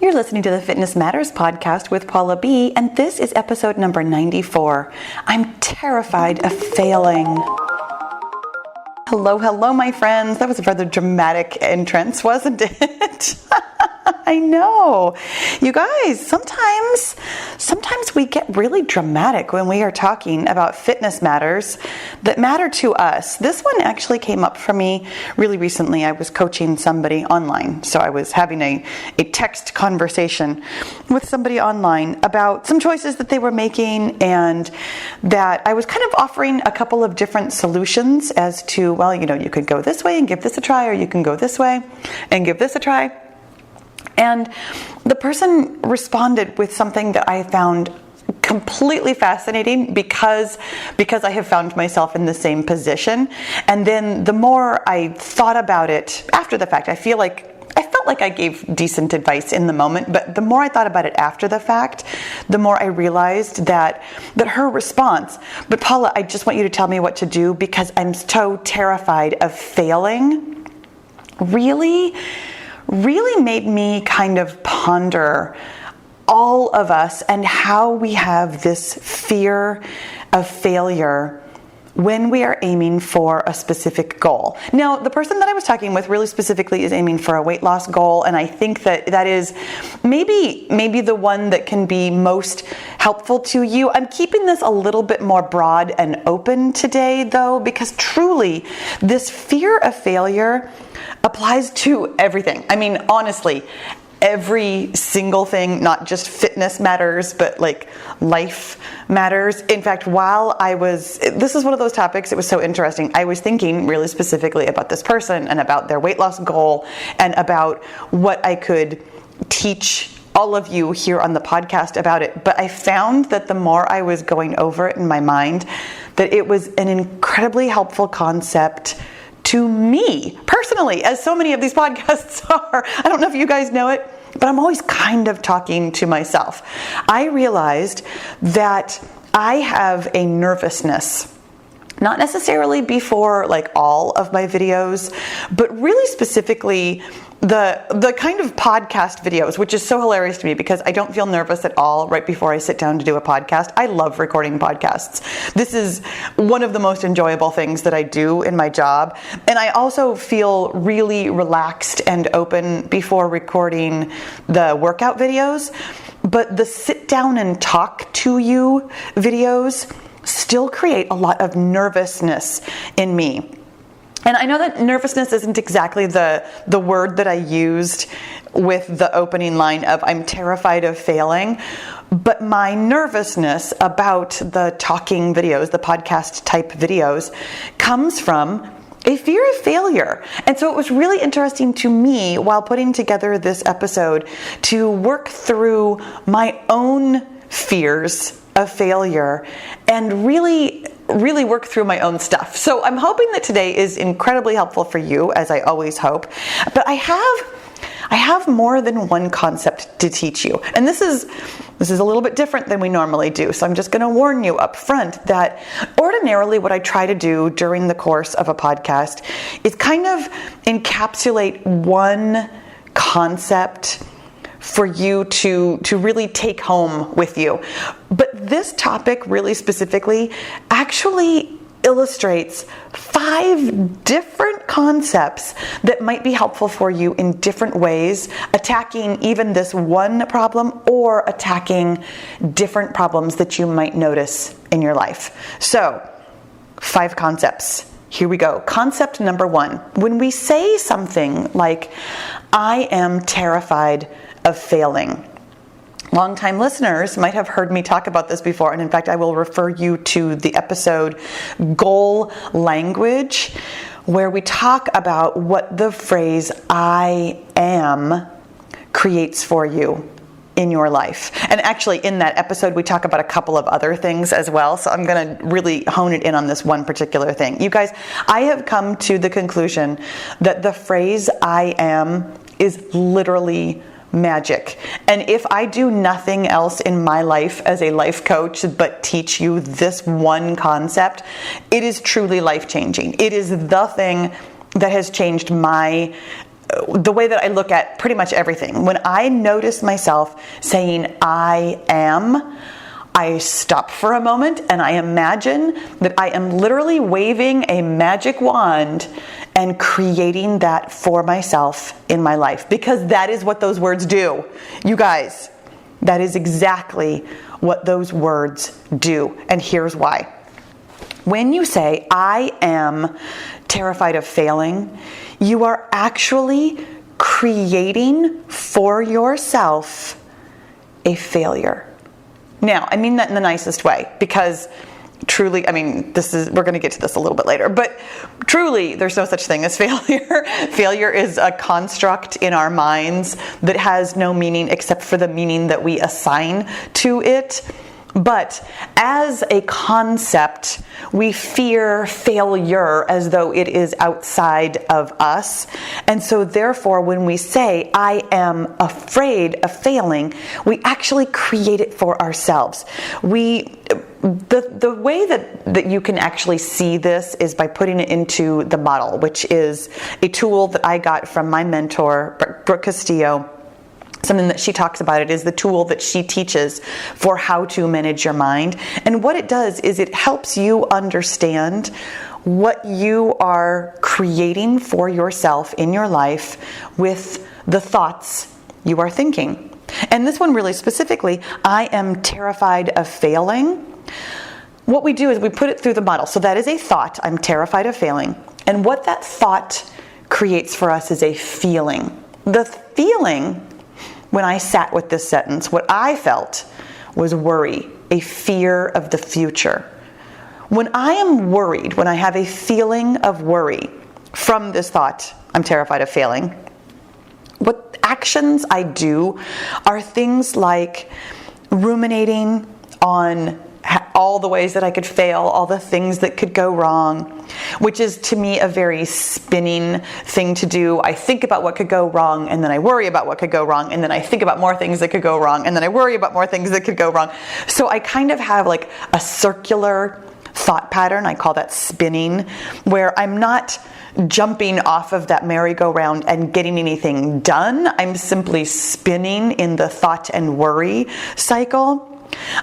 You're listening to the Fitness Matters podcast with Paula B, and this is episode number 94. I'm terrified of failing. Hello, my friends. That was a rather dramatic entrance, wasn't it? I know. You guys, sometimes we get really dramatic when we are talking about fitness matters that matter to us. This one actually came up for me really recently. I was coaching somebody online. So I was having a text conversation with somebody online about some choices that they were making, and that I was kind of offering a couple of different solutions as to, well, you could go this way and give this a try, or you can go this way and give this a try. And the person responded with something that I found completely fascinating because I have found myself in the same position. And then the more I thought about it after the fact, I felt like I gave decent advice in the moment, but the more I thought about it after the fact, the more I realized that her response, "But Paula, I just want you to tell me what to do because I'm so terrified of failing," really made me kind of ponder all of us and how we have this fear of failure when we are aiming for a specific goal. Now, the person that I was talking with really specifically is aiming for a weight loss goal, and I think that is maybe the one that can be most helpful to you. I'm keeping this a little bit more broad and open today, though, because truly, this fear of failure applies to everything. I mean, honestly, every single thing, not just fitness matters, but like life matters. In fact, this is one of those topics, it was so interesting. I was thinking really specifically about this person and about their weight loss goal and about what I could teach all of you here on the podcast about it. But I found that the more I was going over it in my mind, that it was an incredibly helpful concept to me personally, as so many of these podcasts are. I don't know if you guys know it, but I'm always kind of talking to myself. I realized that I have a nervousness, not necessarily before like all of my videos, but really specifically the kind of podcast videos, which is so hilarious to me because I don't feel nervous at all right before I sit down to do a podcast. I love recording podcasts. This is one of the most enjoyable things that I do in my job. And I also feel really relaxed and open before recording the workout videos. But the sit down and talk to you videos still create a lot of nervousness in me. And I know that nervousness isn't exactly the word that I used with the opening line of "I'm terrified of failing," but my nervousness about the talking videos, the podcast type videos, comes from a fear of failure. And so it was really interesting to me while putting together this episode to work through my own fears of failure and really work through my own stuff. So I'm hoping that today is incredibly helpful for you, as I always hope. But I have more than one concept to teach you. And this is a little bit different than we normally do. So I'm just going to warn you up front that ordinarily what I try to do during the course of a podcast is kind of encapsulate one concept for you to really take home with you. But this topic really specifically actually illustrates 5 different concepts that might be helpful for you in different ways, attacking even this one problem or attacking different problems that you might notice in your life. So, 5 concepts. Here we go. Concept number 1. When we say something like, "I am terrified of failing," longtime listeners might have heard me talk about this before, and in fact, I will refer you to the episode Goal Language, where we talk about what the phrase "I am" creates for you in your life. And actually, in that episode, we talk about a couple of other things as well, so I'm going to really hone it in on this one particular thing. You guys, I have come to the conclusion that the phrase "I am" is literally magic. And if I do nothing else in my life as a life coach but teach you this one concept, it is truly life-changing. It is the thing that has changed my the way that I look at pretty much everything. When I notice myself saying I am, I stop for a moment and I imagine that I am literally waving a magic wand and creating that for myself in my life, because that is what those words do. You guys, that is exactly what those words do. And here's why. When you say, I am terrified of failing, you are actually creating for yourself a failure. Now, I mean that in the nicest way, because truly, I mean, we're going to get to this a little bit later, but truly, there's no such thing as failure. Failure is a construct in our minds that has no meaning except for the meaning that we assign to it. But as a concept, we fear failure as though it is outside of us. And so therefore, when we say, I am afraid of failing, we actually create it for ourselves. The way that you can actually see this is by putting it into the model, which is a tool that I got from my mentor, Brooke Castillo. Something that she talks about, it is the tool that she teaches for how to manage your mind. And what it does is it helps you understand what you are creating for yourself in your life with the thoughts you are thinking. And this one really specifically, I am terrified of failing. What we do is we put it through the model. So that is a thought, I'm terrified of failing. And what that thought creates for us is a feeling. The feeling, when I sat with this sentence, what I felt was worry, a fear of the future. When I am worried, when I have a feeling of worry from this thought, I'm terrified of failing, what actions I do are things like ruminating on all the ways that I could fail, all the things that could go wrong, which is to me a very spinning thing to do. I think about what could go wrong, and then I worry about what could go wrong, and then I think about more things that could go wrong, and then I worry about more things that could go wrong. So I kind of have like a circular thought pattern, I call that spinning, where I'm not jumping off of that merry-go-round and getting anything done. I'm simply spinning in the thought and worry cycle.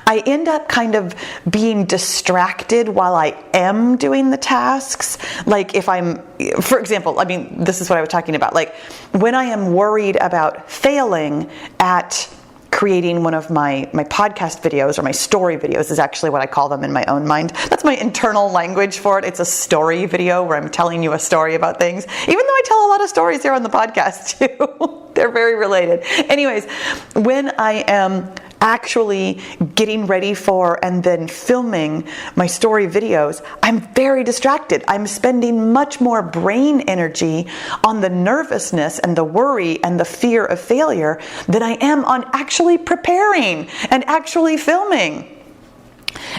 I end up kind of being distracted while I am doing the tasks. Like if I'm, for example, I mean, this is what I was talking about. Like when I am worried about failing at creating one of my podcast videos, or my story videos is actually what I call them in my own mind. That's my internal language for it. It's a story video where I'm telling you a story about things, even though I tell a lot of stories here on the podcast too. They're very related. Anyways, when I am actually getting ready for and then filming my story videos, I'm very distracted. I'm spending much more brain energy on the nervousness and the worry and the fear of failure than I am on actually preparing and actually filming.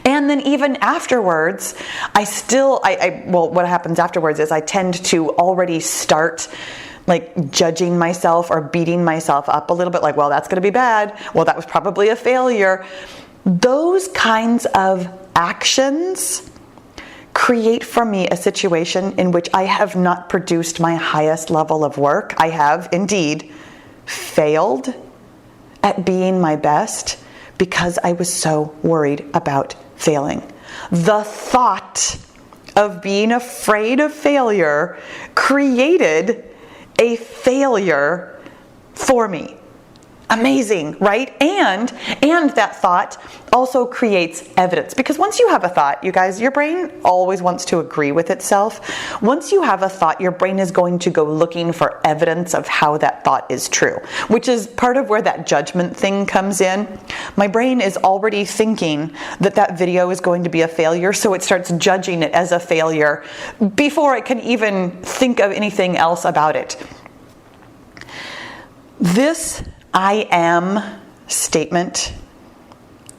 And then even afterwards, what happens afterwards is I tend to already start like judging myself or beating myself up a little bit, like, well, that's going to be bad. Well, that was probably a failure. Those kinds of actions create for me a situation in which I have not produced my highest level of work. I have indeed failed at being my best because I was so worried about failing. The thought of being afraid of failure created a failure for me. Amazing, right? And that thought also creates evidence, because once you have a thought, you guys, your brain always wants to agree with itself. Once you have a thought, your brain is going to go looking for evidence of how that thought is true, which is part of where that judgment thing comes in. My brain is already thinking that video is going to be a failure, so it starts judging it as a failure before it can even think of anything else about it. This I am statement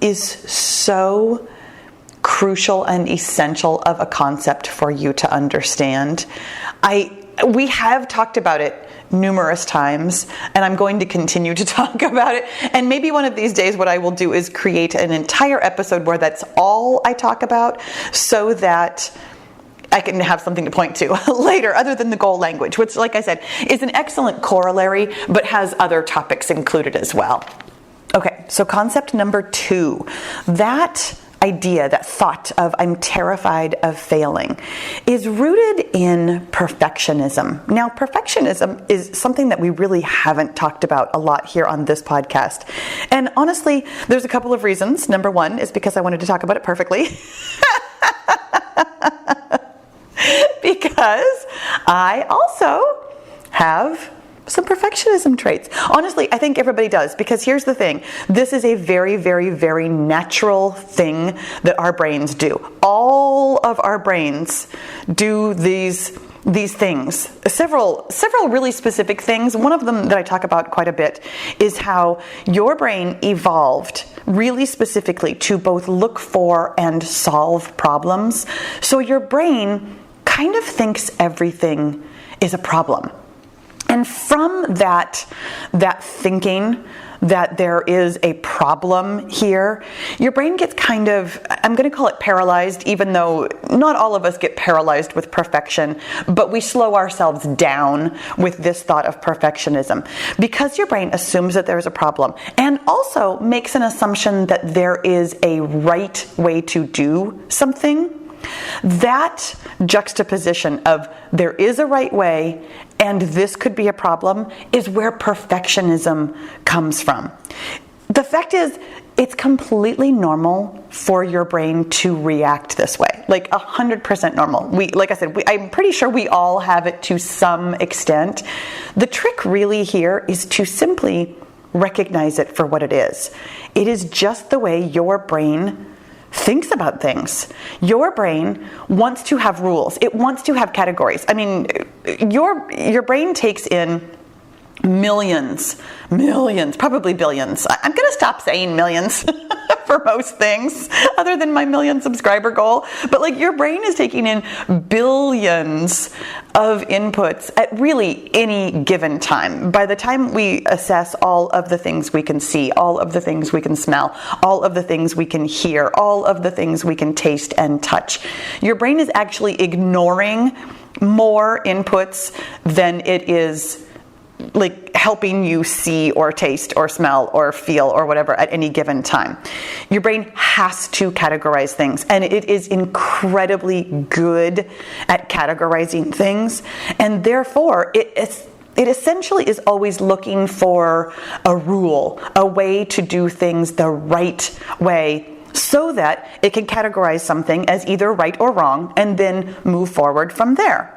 is so crucial and essential of a concept for you to understand. We have talked about it numerous times, and I'm going to continue to talk about it. And maybe one of these days what I will do is create an entire episode where that's all I talk about, so that I can have something to point to later other than the goal language, which, like I said, is an excellent corollary, but has other topics included as well. Okay, so concept number 2, that idea, that thought of I'm terrified of failing, is rooted in perfectionism. Now, perfectionism is something that we really haven't talked about a lot here on this podcast. And honestly, there's a couple of reasons. Number 1 is because I wanted to talk about it perfectly. Because I also have some perfectionism traits. Honestly, I think everybody does, because here's the thing. This is a very, very, very natural thing that our brains do. All of our brains do these things. Several really specific things. One of them that I talk about quite a bit is how your brain evolved really specifically to both look for and solve problems. So your brain kind of thinks everything is a problem. And from that thinking that there is a problem here, your brain gets kind of, I'm going to call it paralyzed, even though not all of us get paralyzed with perfection, but we slow ourselves down with this thought of perfectionism. Because your brain assumes that there's a problem and also makes an assumption that there is a right way to do something. That juxtaposition of there is a right way and this could be a problem is where perfectionism comes from. The fact is, it's completely normal for your brain to react this way, like 100% normal. Like I said, I'm pretty sure we all have it to some extent. The trick really here is to simply recognize it for what it is. It is just the way your brain thinks about things. Your brain wants to have rules. It wants to have categories. I mean, your brain takes in millions, probably billions. I'm going to stop saying millions for most things other than my 1,000,000 subscriber goal. But like your brain is taking in billions of inputs at really any given time. By the time we assess all of the things we can see, all of the things we can smell, all of the things we can hear, all of the things we can taste and touch, your brain is actually ignoring more inputs than it is like helping you see or taste or smell or feel or whatever at any given time. Your brain has to categorize things, and it is incredibly good at categorizing things, and therefore it essentially is always looking for a rule, a way to do things the right way, so that it can categorize something as either right or wrong and then move forward from there.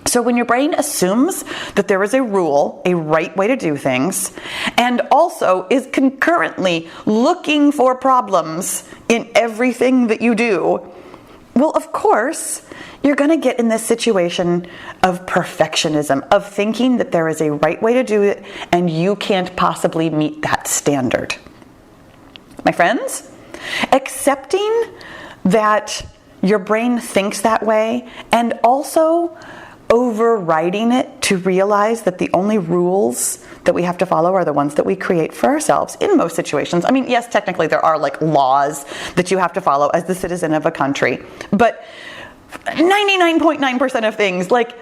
So when your brain assumes that there is a rule, a right way to do things, and also is concurrently looking for problems in everything that you do, well, of course, you're going to get in this situation of perfectionism, of thinking that there is a right way to do it and you can't possibly meet that standard. My friends, accepting that your brain thinks that way and also overriding it to realize that the only rules that we have to follow are the ones that we create for ourselves in most situations. I mean, yes, technically there are like laws that you have to follow as the citizen of a country, but 99.9% of things, like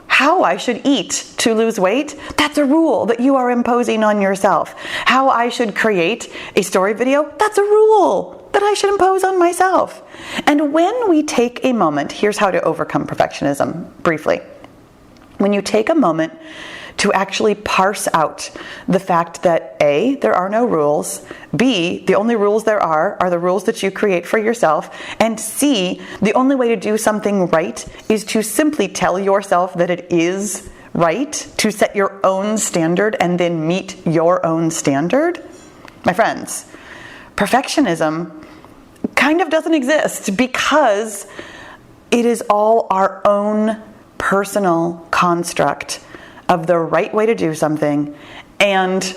how I should eat to lose weight, that's a rule that you are imposing on yourself. How I should create a story video, that's a rule that I should impose on myself. And when we take a moment, here's how to overcome perfectionism briefly. When you take a moment to actually parse out the fact that A, there are no rules, B, the only rules there are the rules that you create for yourself, and C, the only way to do something right is to simply tell yourself that it is right, to set your own standard and then meet your own standard. My friends, perfectionism kind of doesn't exist because it is all our own personal construct of the right way to do something and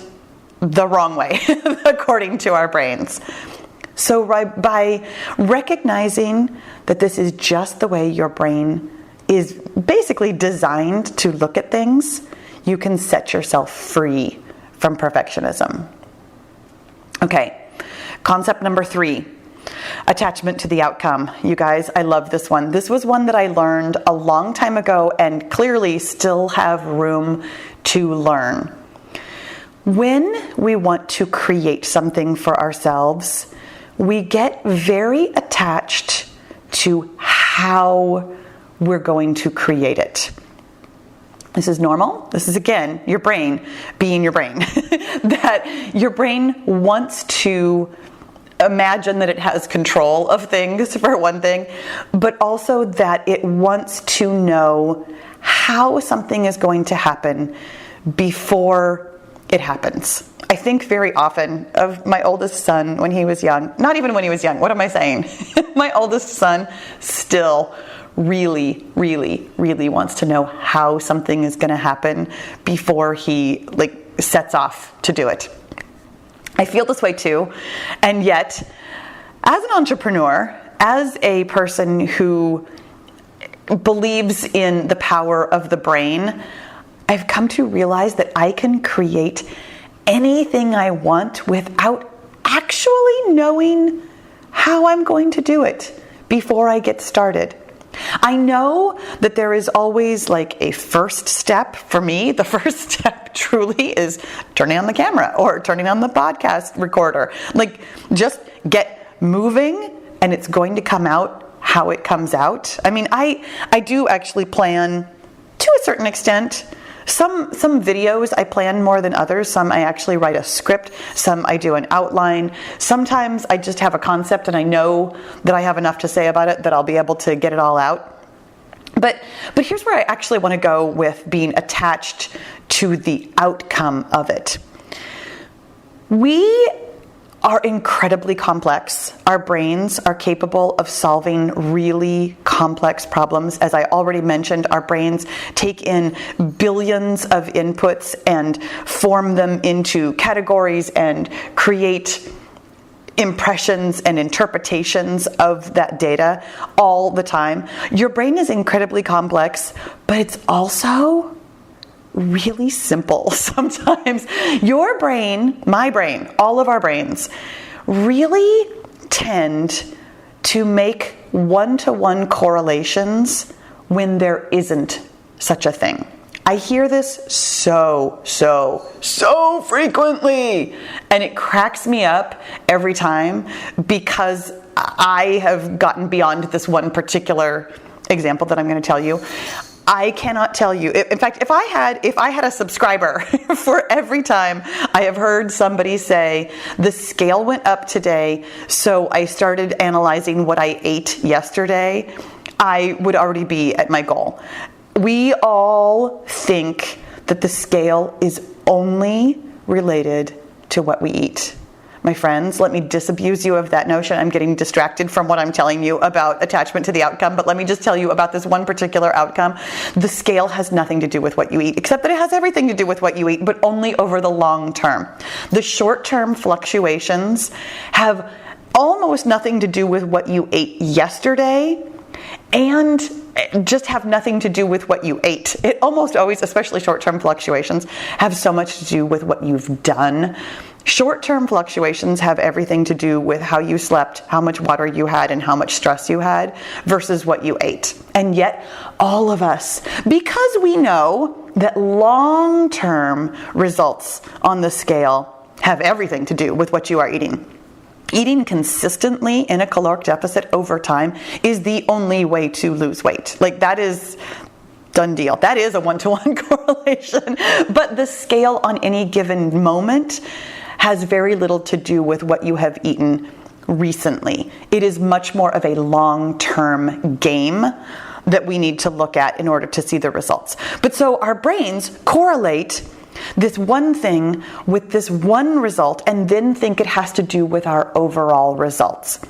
the wrong way, according to our brains. So by recognizing that this is just the way your brain is basically designed to look at things, you can set yourself free from perfectionism. Okay, concept number 3. Attachment to the outcome. You guys, I love this one. This was one that I learned a long time ago and clearly still have room to learn. When we want to create something for ourselves, we get very attached to how we're going to create it. This is normal. This is, again, your brain being your brain. That your brain wants to imagine that it has control of things, for one thing, but also that it wants to know how something is going to happen before it happens. I think very often of my oldest son when he was young. Not even when he was young. What am I saying? My oldest son still really, really, really wants to know how something is going to happen before he sets off to do it. I feel this way too, and yet, as an entrepreneur, as a person who believes in the power of the brain, I've come to realize that I can create anything I want without actually knowing how I'm going to do it before I get started. I know that there is always a first step. For me, the first step truly is turning on the camera or turning on the podcast recorder. Just get moving and it's going to come out how it comes out. I mean, I do actually plan to a certain extent. Some videos I plan more than others. Some I actually write a script. Some I do an outline. Sometimes I just have a concept and I know that I have enough to say about it that I'll be able to get it all out. But here's where I actually want to go with being attached to the outcome of it. We are incredibly complex. Our brains are capable of solving really complex problems. As I already mentioned, our brains take in billions of inputs and form them into categories and create impressions and interpretations of that data all the time. Your brain is incredibly complex, but it's also really simple sometimes. Your brain, my brain, all of our brains really tend to make one-to-one correlations when there isn't such a thing. I hear this so frequently, and it cracks me up every time because I have gotten beyond this one particular example that I'm going to tell you. I cannot tell you. In fact, if I had a subscriber for every time I have heard somebody say, the scale went up today, so I started analyzing what I ate yesterday, I would already be at my goal. We all think that the scale is only related to what we eat. My friends, let me disabuse you of that notion. I'm getting distracted from what I'm telling you about attachment to the outcome, but let me just tell you about this one particular outcome. The scale has nothing to do with what you eat, except that it has everything to do with what you eat, but only over the long term. The short-term fluctuations have almost nothing to do with what you ate yesterday, and just have nothing to do with what you ate. It almost always, especially short-term fluctuations, have so much to do with what you've done. Short-term fluctuations have everything to do with how you slept, how much water you had, and how much stress you had versus what you ate. And yet, all of us, because we know that long-term results on the scale have everything to do with what you are eating. Eating consistently in a caloric deficit over time is the only way to lose weight. That is done deal. That is a one-to-one correlation. But the scale on any given moment has very little to do with what you have eaten recently. It is much more of a long-term game that we need to look at in order to see the results. But so our brains correlate this one thing with this one result and then think it has to do with our overall results.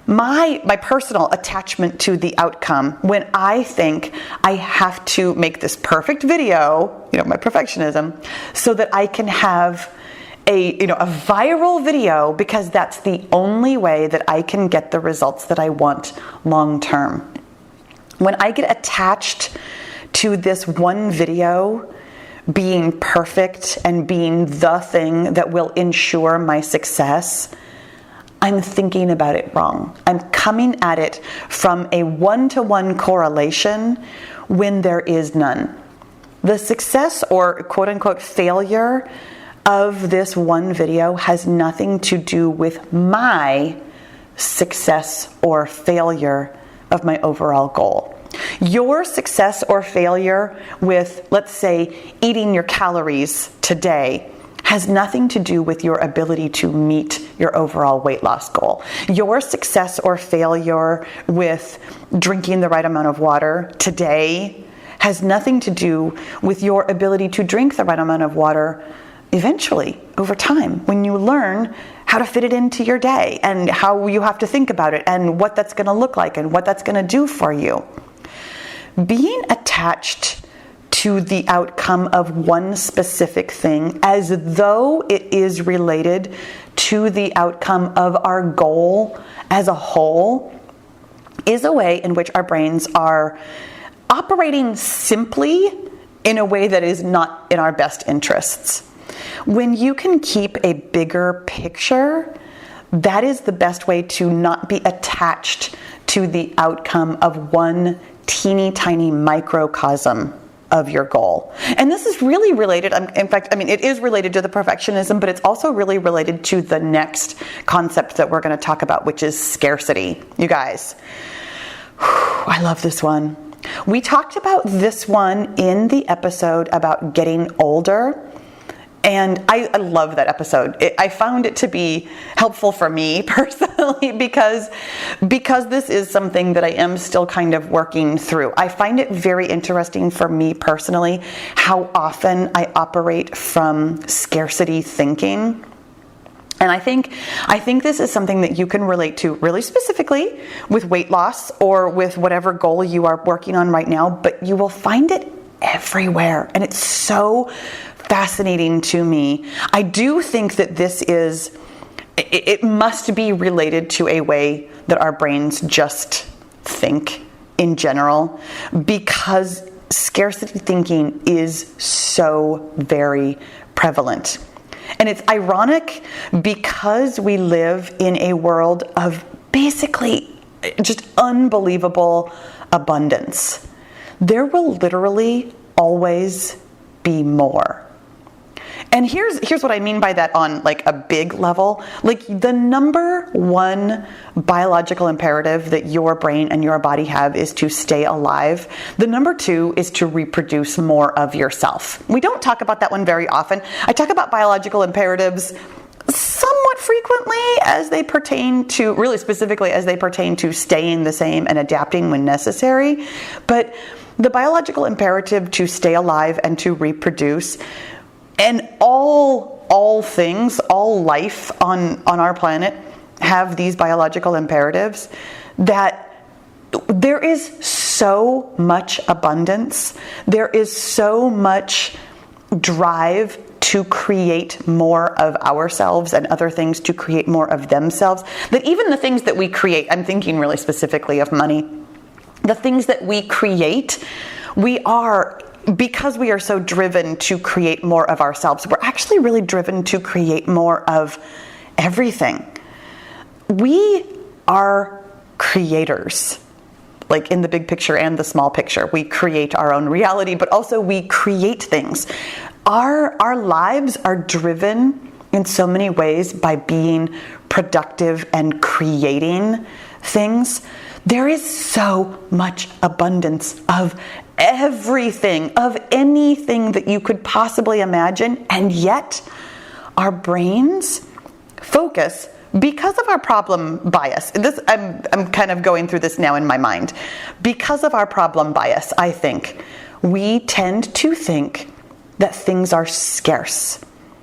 My personal attachment to the outcome, when I think I have to make this perfect video, my perfectionism, so that I can have a viral video because that's the only way that I can get the results that I want long term. When I get attached to this one video being perfect and being the thing that will ensure my success, I'm thinking about it wrong. I'm coming at it from a one-to-one correlation when there is none. The success or quote-unquote failure of this one video has nothing to do with my success or failure of my overall goal. Your success or failure with, let's say, eating your calories today has nothing to do with your ability to meet your overall weight loss goal. Your success or failure with drinking the right amount of water today has nothing to do with your ability to drink the right amount of water eventually, over time, when you learn how to fit it into your day and how you have to think about it and what that's going to look like and what that's going to do for you. Being attached to the outcome of one specific thing as though it is related to the outcome of our goal as a whole is a way in which our brains are operating simply in a way that is not in our best interests. When you can keep a bigger picture, that is the best way to not be attached to the outcome of one teeny tiny microcosm of your goal. And this is really related, in fact, it is related to the perfectionism, but it's also really related to the next concept that we're going to talk about, which is scarcity. You guys, I love this one. We talked about this one in the episode about getting older. And I love that episode. I found it to be helpful for me personally because this is something that I am still kind of working through. I find it very interesting for me personally how often I operate from scarcity thinking. And I think this is something that you can relate to really specifically with weight loss or with whatever goal you are working on right now, but you will find it everywhere. And it's so fascinating to me. I do think that it must be related to a way that our brains just think in general, because scarcity thinking is so very prevalent. And it's ironic because we live in a world of basically just unbelievable abundance. There will literally always be more. And here's what I mean by that on like a big level. Like the number one biological imperative that your brain and your body have is to stay alive. The number two is to reproduce more of yourself. We don't talk about that one very often. I talk about biological imperatives somewhat frequently as they pertain to, really specifically as they pertain to staying the same and adapting when necessary. But the biological imperative to stay alive and to reproduce, and all things, all life on our planet have these biological imperatives, that there is so much abundance, there is so much drive to create more of ourselves and other things to create more of themselves, that even the things that we create, I'm thinking really specifically of money, the things that we create, because we are so driven to create more of ourselves, we're actually really driven to create more of everything. We are creators, like in the big picture and the small picture. We create our own reality, but also we create things. Our lives are driven in so many ways by being productive and creating things. There is so much abundance of everything, of anything that you could possibly imagine, and yet our brains focus, because of our problem bias. I'm kind of going through this now in my mind. Because of our problem bias, I think we tend to think that things are scarce,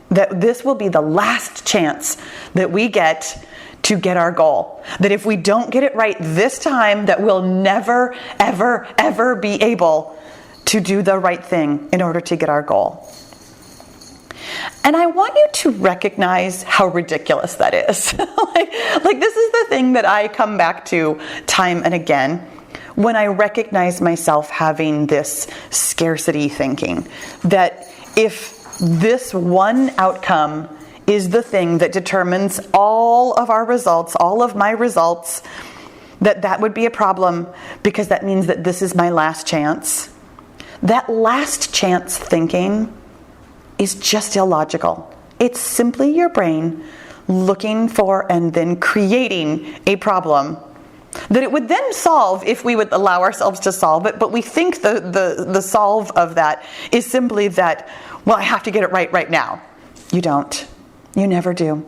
that this will be the last chance that we get to get our goal. That if we don't get it right this time, that we'll never, ever, ever be able to do the right thing in order to get our goal. And I want you to recognize how ridiculous that is. like this is the thing that I come back to time and again when I recognize myself having this scarcity thinking, that if this one outcome is the thing that determines all of our results, all of my results, that would be a problem because that means that this is my last chance. That last chance thinking is just illogical. It's simply your brain looking for and then creating a problem that it would then solve if we would allow ourselves to solve it. But we think the solve of that is simply that, well, I have to get it right now. You don't. You never do.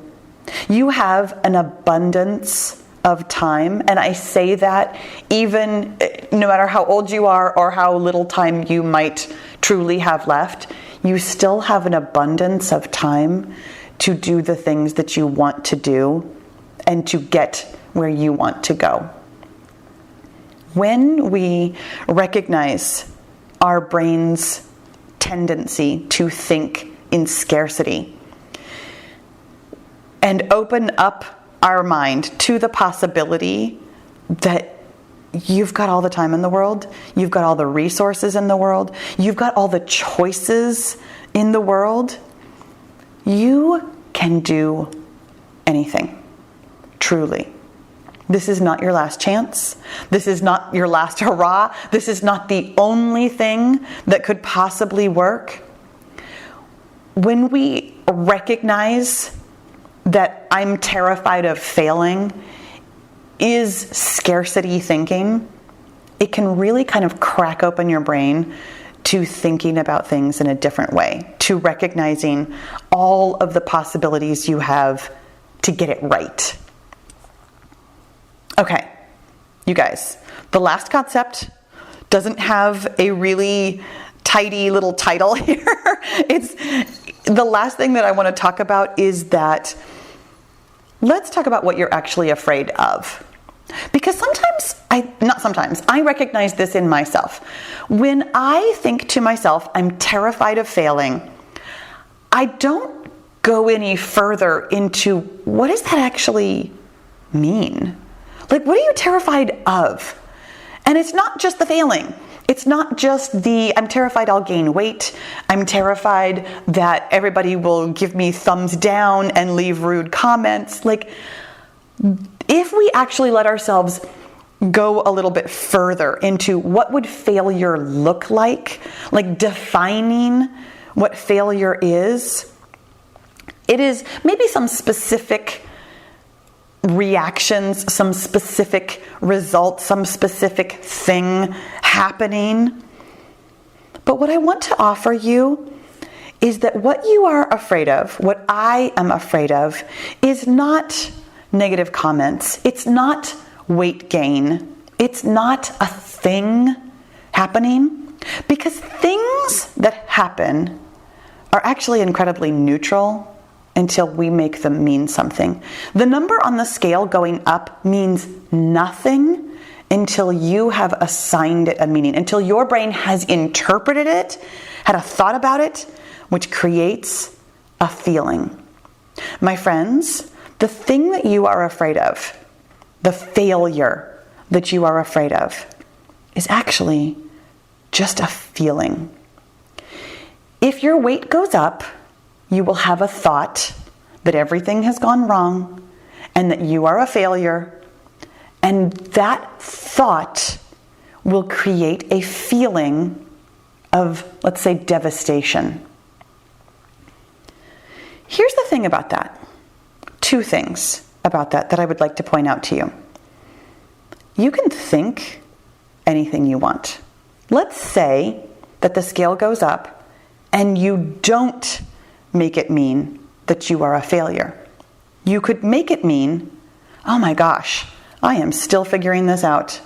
You have an abundance of time, and I say that even no matter how old you are or how little time you might truly have left, you still have an abundance of time to do the things that you want to do and to get where you want to go. When we recognize our brain's tendency to think in scarcity and open up our mind to the possibility that you've got all the time in the world, you've got all the resources in the world, you've got all the choices in the world, you can do anything, truly. This is not your last chance. This is not your last hurrah. This is not the only thing that could possibly work. When we recognize that I'm terrified of failing is scarcity thinking, it can really kind of crack open your brain to thinking about things in a different way, to recognizing all of the possibilities you have to get it right. Okay, you guys, the last concept doesn't have a really tidy little title here. It's the last thing that I want to talk about is that let's talk about what you're actually afraid of. Because I recognize this in myself. When I think to myself, I'm terrified of failing, I don't go any further into what does that actually mean? Like, what are you terrified of? And it's not just the failing. It's not just I'm terrified I'll gain weight. I'm terrified that everybody will give me thumbs down and leave rude comments. Like, if we actually let ourselves go a little bit further into what would failure look like defining what failure is, it is maybe some specific reactions, some specific results, some specific thing happening. But what I want to offer you is that what you are afraid of, what I am afraid of, is not negative comments. It's not weight gain. It's not a thing happening, because things that happen are actually incredibly neutral until we make them mean something. The number on the scale going up means nothing until you have assigned it a meaning, until your brain has interpreted it, had a thought about it, which creates a feeling. My friends, the thing that you are afraid of, the failure that you are afraid of, is actually just a feeling. If your weight goes up, you will have a thought that everything has gone wrong and that you are a failure. And that thought will create a feeling of, let's say, devastation. Here's the thing about that. Two things about that I would like to point out to you. You can think anything you want. Let's say that the scale goes up and you don't make it mean that you are a failure. You could make it mean, oh my gosh, I am still figuring this out.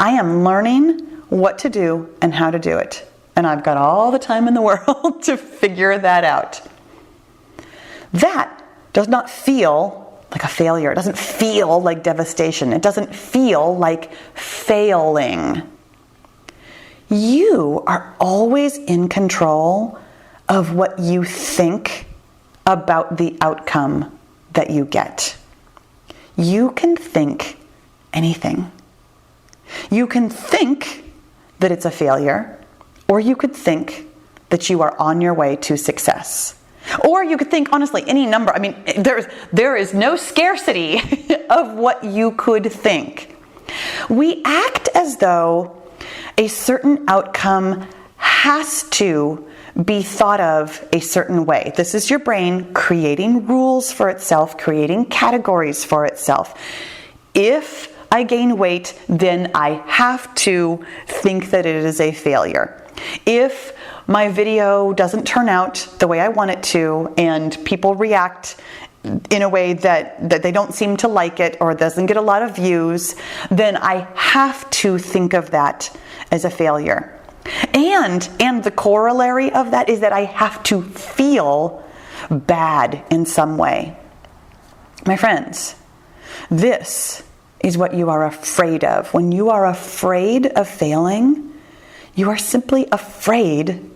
I am learning what to do and how to do it. And I've got all the time in the world to figure that out. That does not feel like a failure. It doesn't feel like devastation. It doesn't feel like failing. You are always in control of what you think about the outcome that you get. You can think anything. You can think that it's a failure, or you could think that you are on your way to success. Or you could think, honestly, any number. I mean, there is no scarcity of what you could think. We act as though a certain outcome has to be thought of a certain way. This is your brain creating rules for itself, creating categories for itself. If I gain weight, then I have to think that it is a failure. If my video doesn't turn out the way I want it to, and people react in a way that they don't seem to like it or doesn't get a lot of views, then I have to think of that as a failure. And the corollary of that is that I have to feel bad in some way. My friends, this is what you are afraid of. When you are afraid of failing, you are simply afraid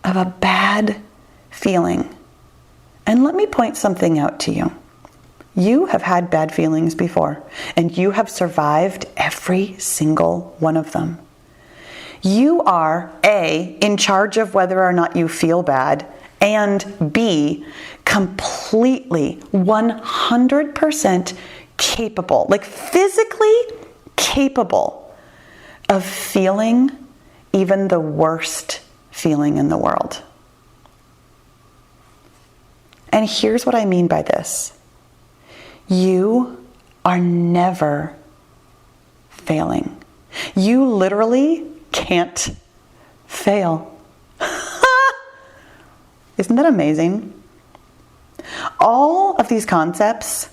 of a bad feeling. And let me point something out to you. You have had bad feelings before, and you have survived every single one of them. You are A, in charge of whether or not you feel bad, and B, completely 100% capable, like physically capable of feeling even the worst feeling in the world. And here's what I mean by this. You are never failing. You literally can't fail. Isn't that amazing? All of these concepts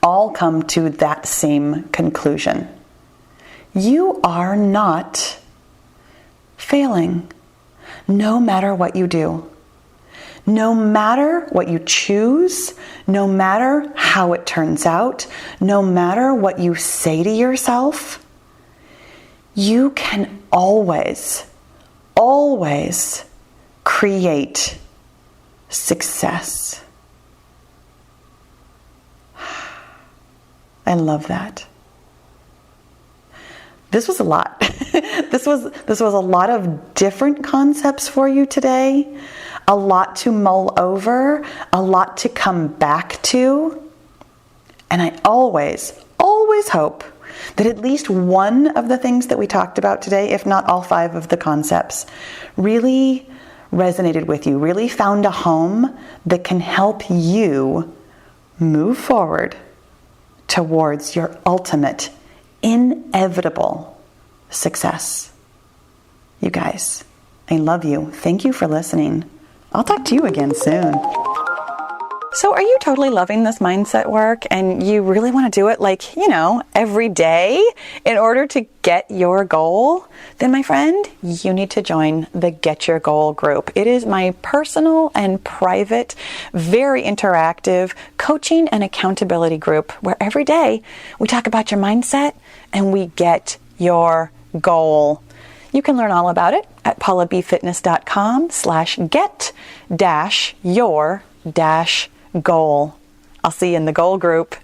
all come to that same conclusion. You are not failing, no matter what you do. No matter what you choose, no matter how it turns out, no matter what you say to yourself, you can always create success. I love that. This was a lot. This was a lot of different concepts for you today. A lot to mull over, a lot to come back to. And I always hope that at least one of the things that we talked about today, if not all 5 of the concepts, really resonated with you, really found a home that can help you move forward towards your ultimate, inevitable success. You guys, I love you. Thank you for listening. I'll talk to you again soon. So are you totally loving this mindset work and you really want to do it every day in order to get your goal? Then my friend, you need to join the Get Your Goal group. It is my personal and private, very interactive coaching and accountability group where every day we talk about your mindset and we get your goal. You can learn all about it at paulabfitness.com/get-your-goal. I'll see you in the goal group.